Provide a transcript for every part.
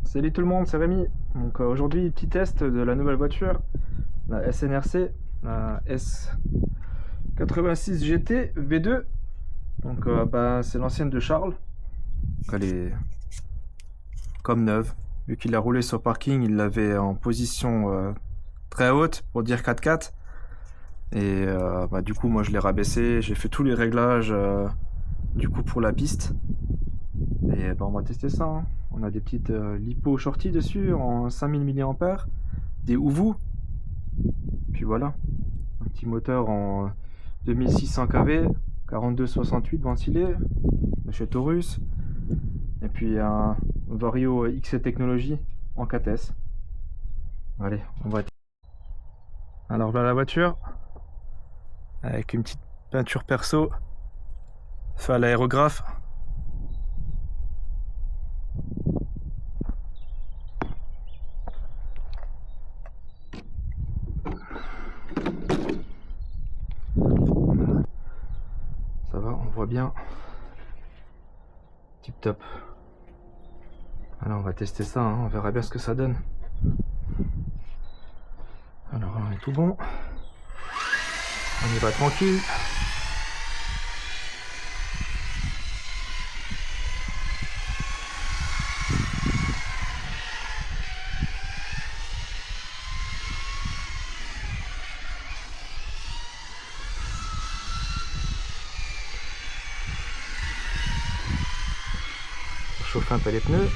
Salut tout le monde, c'est Rémi. Donc aujourd'hui, petit test de la nouvelle voiture, la SNRC, la S86 GT V2. Donc c'est l'ancienne de Charles. Donc, elle est comme neuve. Vu qu'il a roulé sur parking, il l'avait en position très haute pour dire 4x4. Et du coup, moi je l'ai rabaissé, j'ai fait tous les réglages du coup pour la piste. Et on va tester ça, hein. On a des petites lipo shorty dessus en 5000 mAh, des Ouvous. Puis voilà, un petit moteur en 2600 kV, 4268 ventilé, de chez Taurus. Et puis un Vario X Technology en 4S. Allez, on va. Alors voilà la voiture, avec une petite peinture perso, fait à l'aérographe. Ça va, on voit bien. Tip top. Alors on va tester ça, hein, on verra bien ce que ça donne. Alors on est tout bon. On y va tranquille. Chauffer un peu les pneus.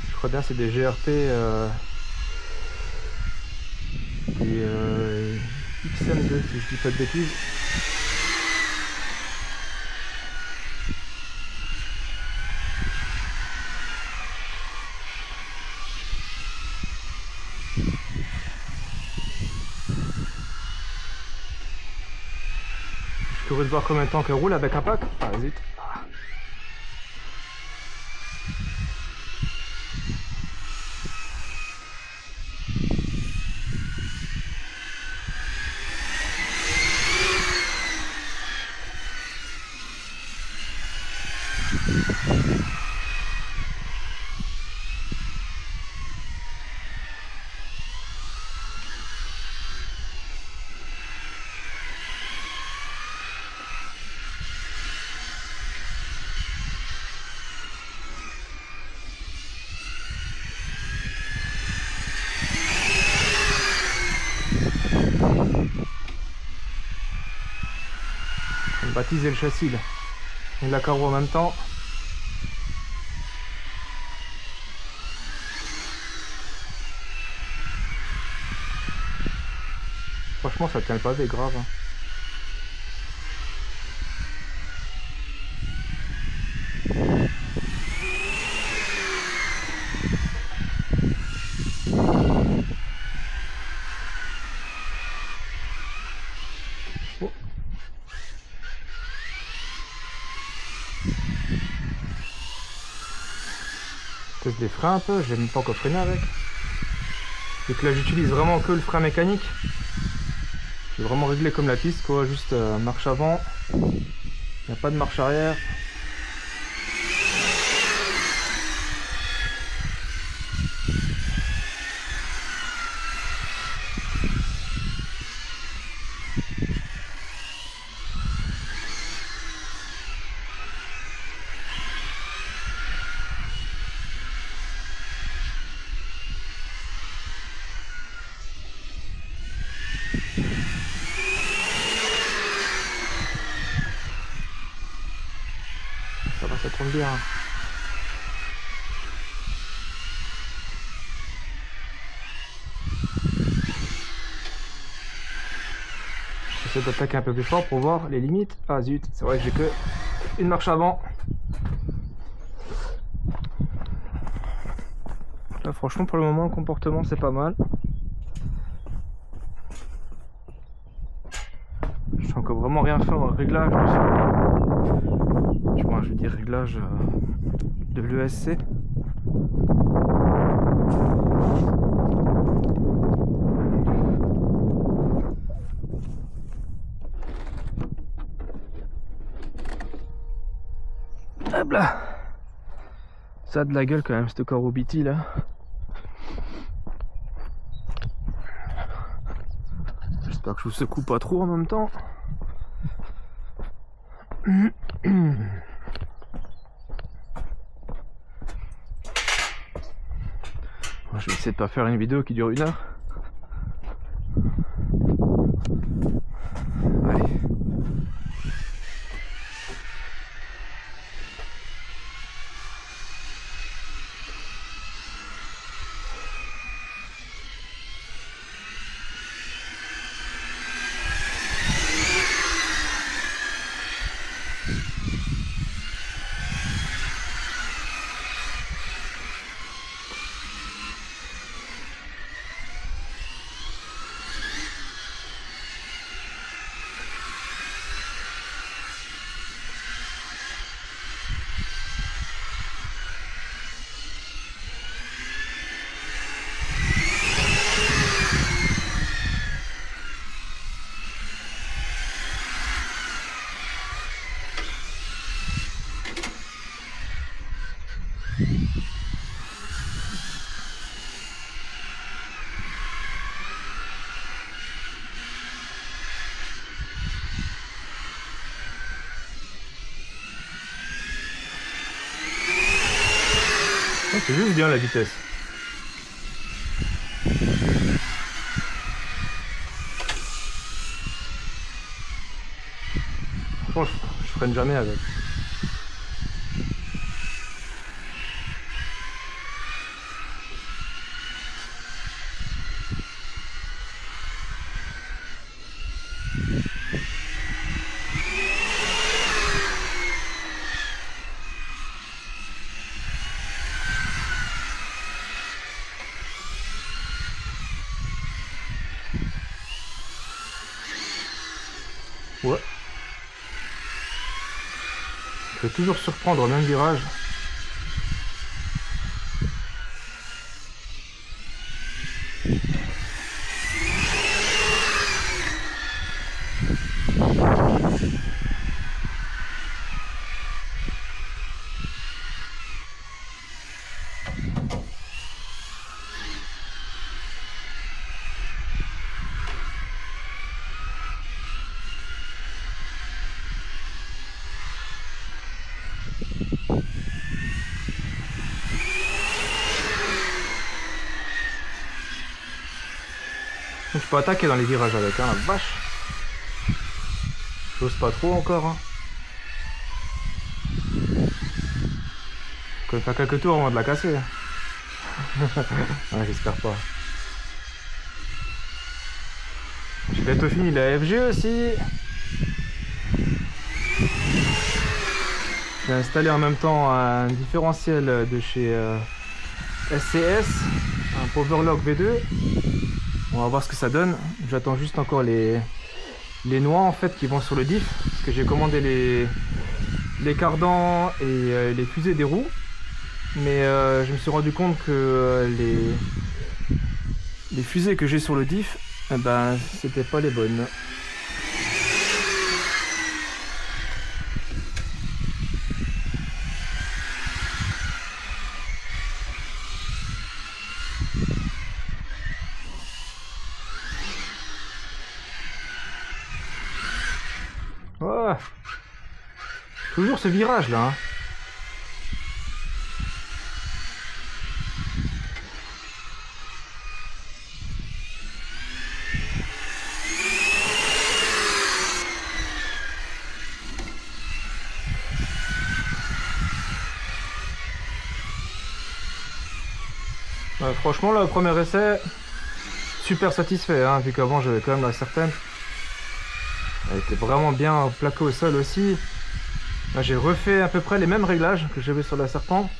Je crois bien c'est des GRP des XM2 si je dis pas de bêtises. Je suis curieux de voir combien de temps qu'elle roule avec un pack. Ah zut. On va baptiser le châssis là. Et la carreau en même temps. Franchement ça tient le pavé grave, hein. Oh. Teste des freins un peu, je l'ai même pas encore freiné avec. Et que là j'utilise vraiment que le frein mécanique. J'ai vraiment réglé comme la piste quoi, juste marche avant. Il n'y a pas de marche arrière. Ça tourne bien. J'essaie d'attaquer un peu plus fort pour voir les limites. Ah zut, c'est vrai que j'ai que une marche avant. Là franchement pour le moment le comportement c'est pas mal. Je suis encore vraiment rien fait en réglage dessus. Du moins je veux dire réglage de l'ESC. Hop là. Ça a de la gueule quand même, ce Karobiti là. J'espère que je vous secoue pas trop en même temps. Je vais essayer de pas faire une vidéo qui dure 1 heure. Allez. C'est juste bien la vitesse. Franchement, je freine jamais avec. Ouais. Je vais toujours surprendre au même virage. Je peux attaquer dans les virages avec, hein, la vache. J'ose pas trop encore. Hein. Faut faire quelques tours avant de la casser. Ouais, j'espère pas. J'ai bientôt fini la FG aussi. J'ai installé en même temps un différentiel de chez SCS, un Powerlock V2. On va voir ce que ça donne. J'attends juste encore les noix en fait qui vont sur le diff, parce que j'ai commandé les cardans et les fusées des roues, mais je me suis rendu compte que les fusées que j'ai sur le diff, eh ben c'était pas les bonnes. Oh, toujours ce virage là. Hein. Franchement, le premier essai, super satisfait, hein, vu qu'avant j'avais quand même la certaine. Elle était vraiment bien plaquée au sol aussi. Là, j'ai refait à peu près les mêmes réglages que j'avais sur la Serpent.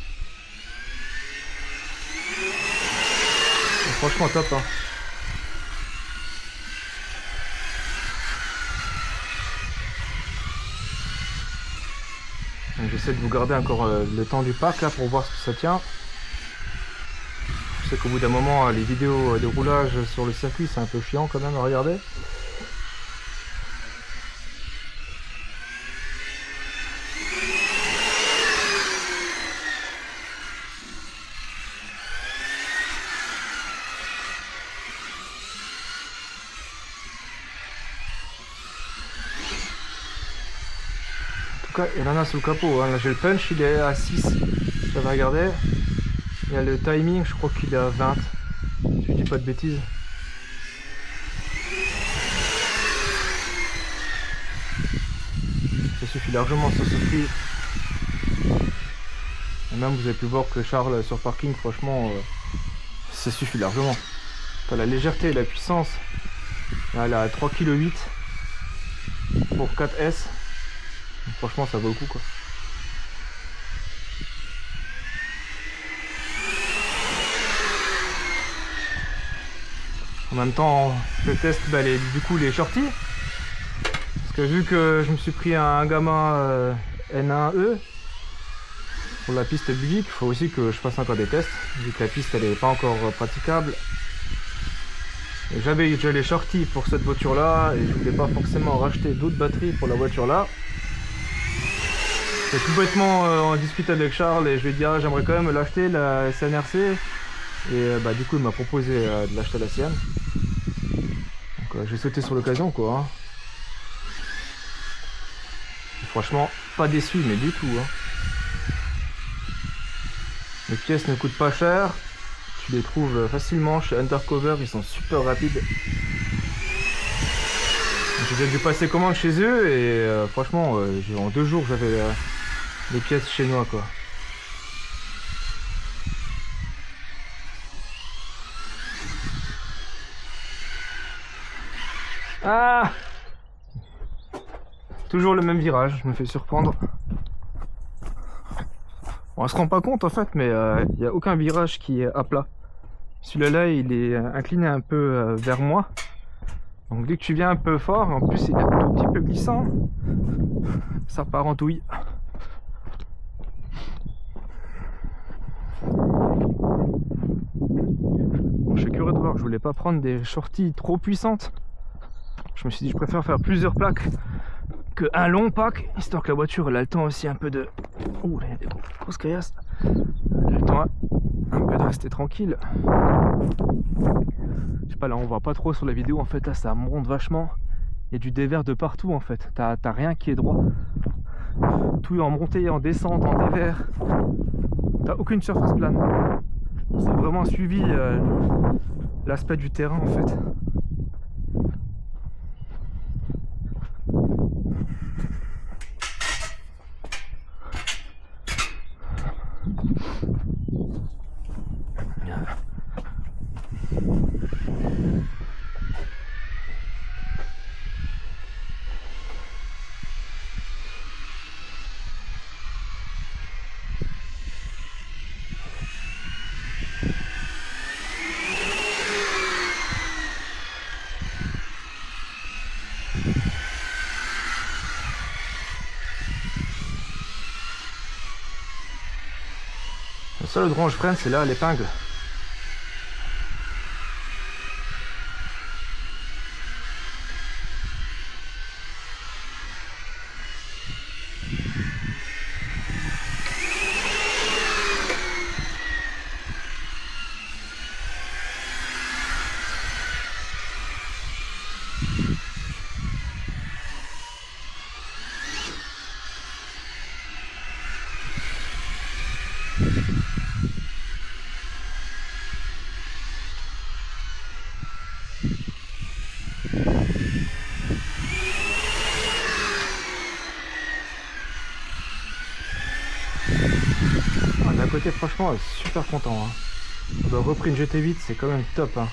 Et franchement top. Hein. J'essaie de vous garder encore le temps du pack là pour voir ce que ça tient. Je sais qu'au bout d'un moment, les vidéos de roulage sur le circuit, c'est un peu chiant quand même à regarder. il en a sous le capot. Hein. Là j'ai le punch, il est à 6. J'avais regardé. Il y a le timing, je crois qu'il est à 20. Si je dis pas de bêtises. Ça suffit largement sur ce prix. Et même vous avez pu voir que Charles sur parking, franchement, ça suffit largement. T'as la légèreté et la puissance. Là, elle a 3,8 kg pour 4S. Donc, franchement, ça vaut le coup quoi. En même temps, je teste du coup les shorties. Parce que vu que je me suis pris un Gamma N1E pour la piste publique, il faut aussi que je fasse encore des tests. Vu que la piste elle n'est pas encore praticable. J'avais déjà les shorties pour cette voiture là et je voulais pas forcément racheter d'autres batteries pour la voiture là. J'ai tout bêtement en discuté avec Charles et je lui ai dit ah, j'aimerais quand même l'acheter la SNRC et du coup il m'a proposé de l'acheter la sienne. Donc j'ai sauté sur l'occasion quoi. Hein. Et franchement pas déçu mais du tout. Hein. Les pièces ne coûtent pas cher. Tu les trouves facilement chez Undercover, ils sont super rapides. J'ai déjà dû passer commande chez eux et franchement, en 2 jours j'avais les pièces chez moi quoi. Ah! Toujours le même virage, je me fais surprendre. On se rend pas compte en fait, mais il n'y a aucun virage qui est à plat. Celui-là, il est incliné un peu vers moi. Donc dès que tu viens un peu fort, en plus il est un tout petit peu glissant, ça part en douille. Bon, je suis curieux de voir, je voulais pas prendre des shorties trop puissantes. Je me suis dit je préfère faire plusieurs plaques qu'un long pack, histoire que la voiture elle a le temps aussi un peu de... Ouh, il y a des grosses caillasses. Elle a le temps un peu de rester tranquille. Je sais pas, là on voit pas trop sur la vidéo en fait, là ça monte vachement. Il y a du dévers de partout en fait, t'as rien qui est droit. Tout est en montée, en descente, en dévers. T'as aucune surface plane. C'est vraiment suivi l'aspect du terrain en fait. Le seul endroit où je freine, c'est là à l'épingle. D'un côté, franchement, super content. Hein. On a repris une GT8, c'est quand même top. Hein.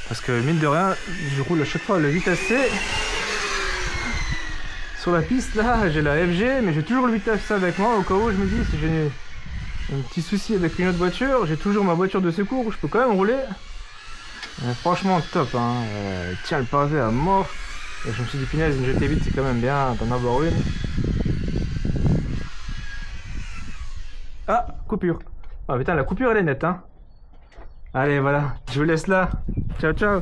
Parce que mine de rien, je roule à chaque fois à la vitesse C. Sur la piste, là, j'ai la FG, mais j'ai toujours le vitesse C avec moi au cas où je me dis si j'ai un petit souci avec une autre voiture, j'ai toujours ma voiture de secours où je peux quand même rouler. Franchement top, hein. Tiens le pavé à mort. Et je me suis dit punaise, une GT8 c'est quand même bien d'en avoir une. Ah, coupure. Ah putain, la coupure elle est nette, hein. Allez voilà, je vous laisse là. Ciao ciao.